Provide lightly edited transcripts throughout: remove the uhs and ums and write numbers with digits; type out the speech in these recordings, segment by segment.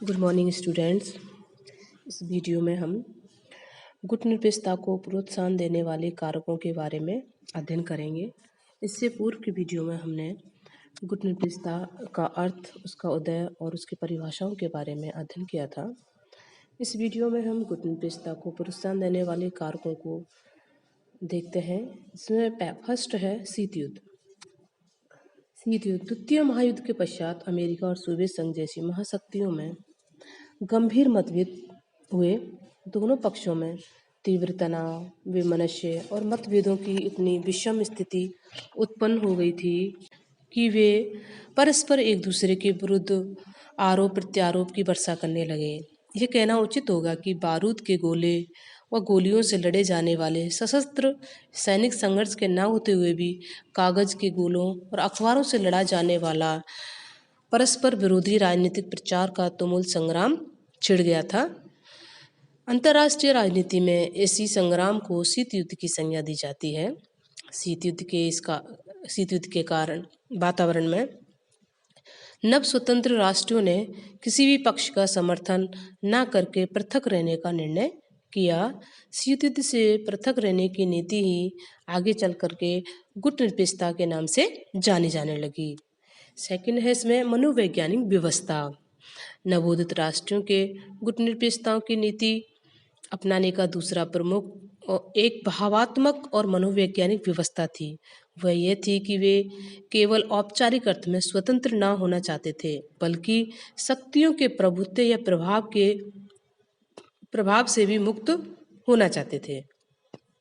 Good morning students. इस video में हम गुटनिरपेक्षता को प्रोत्साहन देने वाले कारकों के बारे में अध्ययन करेंगे। इससे पूर्व की वीडियो में हमने गुटनिरपेक्षता का अर्थ, उसका उदय और उसकी परिभाषाओं के बारे में अध्ययन किया था। इस वीडियो में हम गुटनिरपेक्षता को प्रोत्साहन देने वाले कारकों को देखते हैं। इसमें फर्स्ट है शीत युद्ध। शीत युद्ध द्वितीय महायुद्ध के पश्चात अमेरिका और सोवियत संघ जैसी महाशक्तियों में गंभीर मतभेद हुए। दोनों पक्षों में तीव्र तनाव, वैमनस्य और मतभेदों की इतनी विषम स्थिति उत्पन्न हो गई थी कि वे परस्पर एक दूसरे के विरुद्ध आरोप प्रत्यारोप की वर्षा करने लगे। यह कहना उचित होगा कि बारूद के गोले व गोलियों से लड़े जाने वाले सशस्त्र सैनिक संघर्ष के न होते हुए भी कागज के गोलों और अखबारों से लड़ा जाने वाला परस्पर विरोधी राजनीतिक प्रचार का तुमुल संग्राम छिड़ गया था। अंतर्राष्ट्रीय राजनीति में इसी संग्राम को शीत युद्ध की संज्ञा दी जाती है। शीत युद्ध के कारण वातावरण में नव स्वतंत्र राष्ट्रों ने किसी भी पक्ष का समर्थन न करके पृथक रहने का निर्णय किया। शीत युद्ध से पृथक रहने की नीति ही आगे चल करके गुटनिरपेक्षता के नाम से जानी जाने लगी। सेकंड है इसमें मनोवैज्ञानिक व्यवस्था। नवोदित राष्ट्रों के गुटनिरपेक्षता की नीति अपनाने का दूसरा प्रमुख और एक भावात्मक और मनोवैज्ञानिक व्यवस्था थी। वह यह थी कि वे केवल औपचारिक अर्थ में स्वतंत्र न होना चाहते थे, बल्कि शक्तियों के प्रभुत्व या प्रभाव से भी मुक्त होना चाहते थे।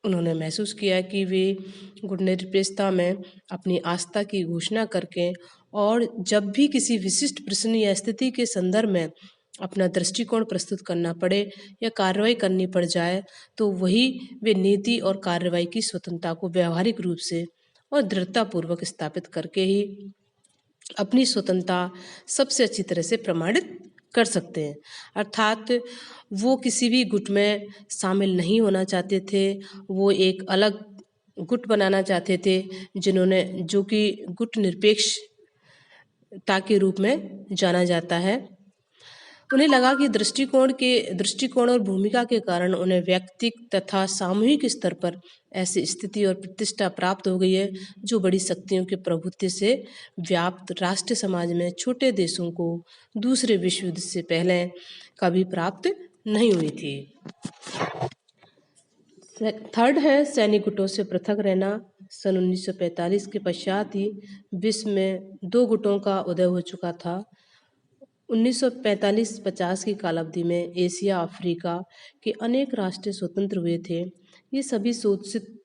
उन्होंने महसूस किया कि वे गुटनिरपेक्षता में अपनी आस्था की घोषणा करके और जब भी किसी विशिष्ट प्रश्न या स्थिति के संदर्भ में अपना दृष्टिकोण प्रस्तुत करना पड़े या कार्रवाई करनी पड़ जाए, तो वही वे नीति और कार्रवाई की स्वतंत्रता को व्यवहारिक रूप से और दृढ़तापूर्वक स्थापित करके ही अपनी स्वतंत्रता सबसे अच्छी तरह से प्रमाणित कर सकते हैं। अर्थात वो किसी भी गुट में शामिल नहीं होना चाहते थे। वो एक अलग गुट बनाना चाहते थे जो कि गुट निरपेक्षता के रूप में जाना जाता है। उन्हें लगा कि दृष्टिकोण और भूमिका के कारण उन्हें व्यक्तिक तथा सामूहिक स्तर पर ऐसी स्थिति और प्रतिष्ठा प्राप्त हो गई है जो बड़ी शक्तियों के प्रभुत्व से व्याप्त राष्ट्र समाज में छोटे देशों को दूसरे विश्व युद्ध से पहले कभी प्राप्त नहीं हुई थी। थर्ड है सैनिक गुटों से पृथक रहना। सन 1945 के पश्चात ही विश्व में दो गुटों का उदय हो चुका था। 1945-50 की कालावधि में एशिया अफ्रीका के अनेक राष्ट्र स्वतंत्र हुए थे। ये सभी शोषित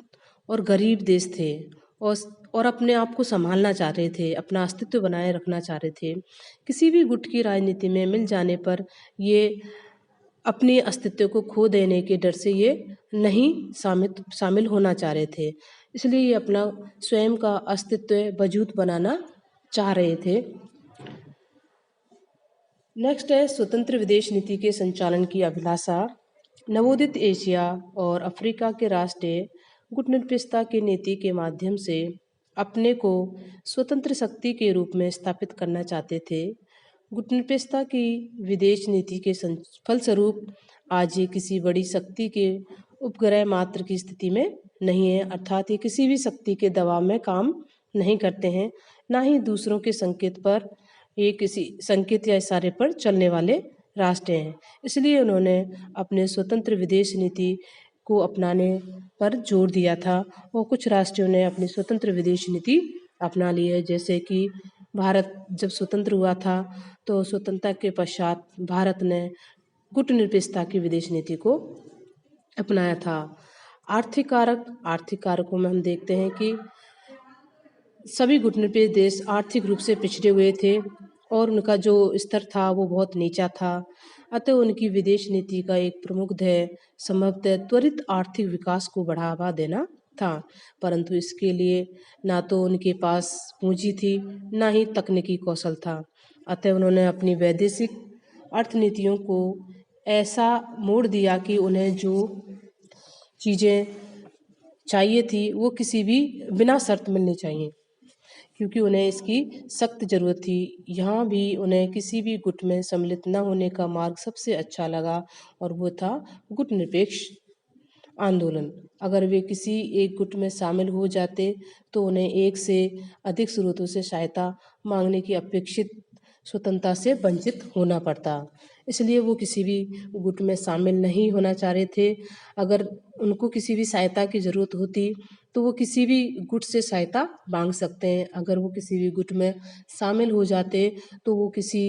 और गरीब देश थे और अपने आप को संभालना चाह रहे थे, अपना अस्तित्व बनाए रखना चाह रहे थे। किसी भी गुट की राजनीति में मिल जाने पर ये अपने अस्तित्व को खो देने के डर से ये नहीं शामिल होना चाह रहे थे। इसलिए ये अपना स्वयं का अस्तित्व वजूद बनाना चाह रहे थे। नेक्स्ट है स्वतंत्र विदेश नीति के संचालन की अभिलाषा। नवोदित एशिया और अफ्रीका के राष्ट्र गुटनिरपेक्षता की नीति के माध्यम से अपने को स्वतंत्र शक्ति के रूप में स्थापित करना चाहते थे। गुटनिरपेक्षता की विदेश नीति के फलस्वरूप आज ये किसी बड़ी शक्ति के उपग्रह मात्र की स्थिति में नहीं है, अर्थात ये किसी भी शक्ति के दबाव में काम नहीं करते हैं, ना ही दूसरों के संकेत पर ये किसी संकेत या इशारे पर चलने वाले राष्ट्र हैं। इसलिए उन्होंने अपने स्वतंत्र विदेश नीति को अपनाने पर जोर दिया था और कुछ राष्ट्रों ने अपनी स्वतंत्र विदेश नीति अपना ली है। जैसे कि भारत जब स्वतंत्र हुआ था तो स्वतंत्रता के पश्चात भारत ने गुटनिरपेक्षता की विदेश नीति को अपनाया था। आर्थिक कारकों में हम देखते हैं कि सभी गुटनिरपेक्ष देश आर्थिक रूप से पिछड़े हुए थे और उनका जो स्तर था वो बहुत नीचा था। अतः उनकी विदेश नीति का एक प्रमुख ध्येय संभवतः त्वरित आर्थिक विकास को बढ़ावा देना था, परंतु इसके लिए ना तो उनके पास पूंजी थी, ना ही तकनीकी कौशल था। अतः उन्होंने अपनी वैदेशिक अर्थनीतियों को ऐसा मोड़ दिया कि उन्हें जो चीज़ें चाहिए थी वो किसी भी बिना शर्त मिलनी चाहिए। क्योंकि उन्हें इसकी सख्त ज़रूरत थी। यहाँ भी उन्हें किसी भी गुट में सम्मिलित न होने का मार्ग सबसे अच्छा लगा और वो था गुट निरपेक्ष आंदोलन। अगर वे किसी एक गुट में शामिल हो जाते तो उन्हें एक से अधिक स्रोतों से सहायता मांगने की अपेक्षित स्वतंत्रता से वंचित होना पड़ता। इसलिए वो किसी भी गुट में शामिल नहीं होना चाह रहे थे। अगर उनको किसी भी सहायता की ज़रूरत होती तो वो किसी भी गुट से सहायता मांग सकते हैं। अगर वो किसी भी गुट में शामिल हो जाते तो वो किसी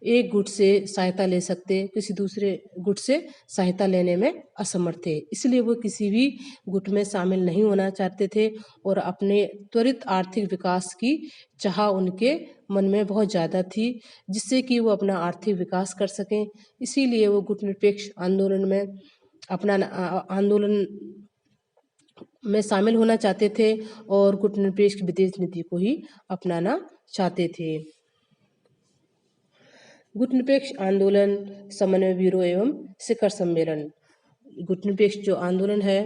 एक गुट से सहायता ले सकते, किसी दूसरे गुट से सहायता लेने में असमर्थ थे। इसलिए वो किसी भी गुट में शामिल नहीं होना चाहते थे और अपने त्वरित आर्थिक विकास की चाह उनके मन में बहुत ज़्यादा थी, जिससे कि वो अपना आर्थिक विकास कर सकें। इसीलिए वो गुट निरपेक्ष आंदोलन में आंदोलन में शामिल होना चाहते थे और गुट निरपेक्ष विदेश नीति को ही अपनाना चाहते थे। गुट निरपेक्ष आंदोलन, समन्वय ब्यूरो एवं शिखर सम्मेलन। गुट निरपेक्ष जो आंदोलन है,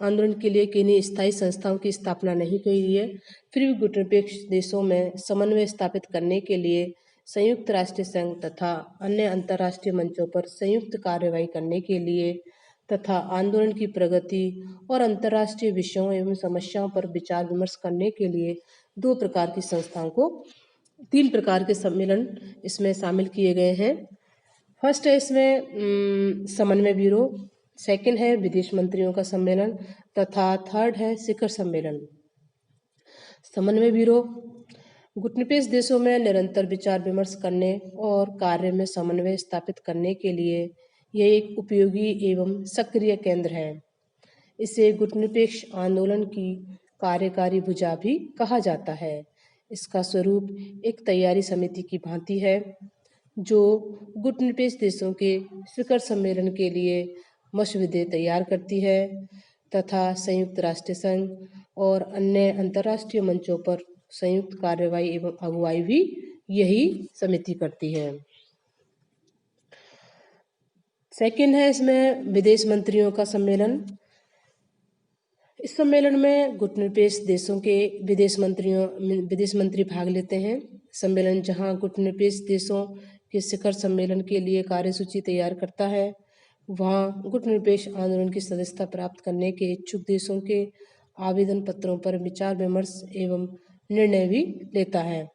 आंदोलन के लिए किन्हीं स्थायी संस्थाओं की स्थापना नहीं की गई है। फिर भी गुट निरपेक्ष देशों में समन्वय स्थापित करने के लिए संयुक्त राष्ट्र संघ तथा अन्य अंतर्राष्ट्रीय मंचों पर संयुक्त कार्यवाही करने के लिए तथा आंदोलन की प्रगति और अंतर्राष्ट्रीय विषयों एवं समस्याओं पर विचार विमर्श करने के लिए तीन प्रकार के सम्मेलन इसमें शामिल किए गए हैं। फर्स्ट है इसमें समन्वय ब्यूरो, सेकंड है विदेश मंत्रियों का सम्मेलन तथा थर्ड है शिखर सम्मेलन। समन्वय ब्यूरो गुट निरपेक्ष देशों में निरंतर विचार विमर्श करने और कार्य में समन्वय स्थापित करने के लिए यह एक उपयोगी एवं सक्रिय केंद्र है। इसे गुट निरपेक्ष आंदोलन की कार्यकारी भुजा भी कहा जाता है। इसका स्वरूप एक तैयारी समिति की भांति है जो गुट निरपेक्ष देशों के शिखर सम्मेलन के लिए मसौदे तैयार करती है तथा संयुक्त राष्ट्र संघ और अन्य अंतर्राष्ट्रीय मंचों पर संयुक्त कार्यवाही एवं अगुवाई भी यही समिति करती है। सेकंड है इसमें विदेश मंत्रियों का सम्मेलन। इस सम्मेलन में गुट निरपेक्ष देशों के विदेश मंत्री भाग लेते हैं। सम्मेलन जहां गुट निरपेक्ष देशों के शिखर सम्मेलन के लिए कार्यसूची तैयार करता है, वहां गुट निरपेक्ष आंदोलन की सदस्यता प्राप्त करने के इच्छुक देशों के आवेदन पत्रों पर विचार विमर्श एवं निर्णय भी लेता है।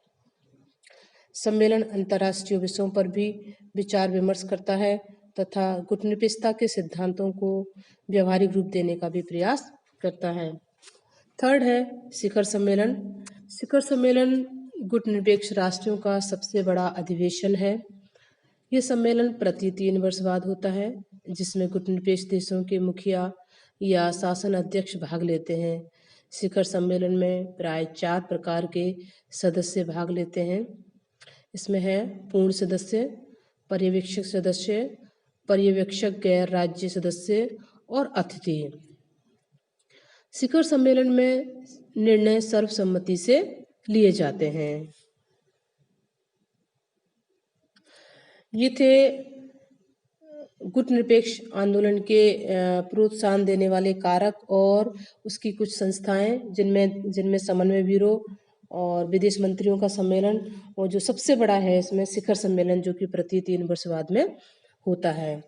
सम्मेलन अंतर्राष्ट्रीय विषयों पर भी विचार विमर्श करता है तथा गुट निरपेक्षता के सिद्धांतों को व्यवहारिक रूप देने का भी प्रयास करता है। थर्ड है शिखर सम्मेलन। शिखर सम्मेलन गुट निरपेक्ष राष्ट्रों का सबसे बड़ा अधिवेशन है। यह सम्मेलन प्रति 3 वर्ष बाद होता है, जिसमें गुट निरपेक्ष देशों के मुखिया या शासन अध्यक्ष भाग लेते हैं। शिखर सम्मेलन में प्राय 4 प्रकार के सदस्य भाग लेते हैं। इसमें है पूर्ण सदस्य, पर्यवेक्षक सदस्य, पर्यवेक्षक गैर राज्य सदस्य और अतिथि। शिखर सम्मेलन में निर्णय सर्वसम्मति से लिए जाते हैं। ये थे गुट निरपेक्ष आंदोलन के प्रोत्साहन देने वाले कारक और उसकी कुछ संस्थाएं जिनमें समन्वय ब्यूरो और विदेश मंत्रियों का सम्मेलन और जो सबसे बड़ा है इसमें शिखर सम्मेलन, जो कि प्रति 3 वर्ष बाद में होता है।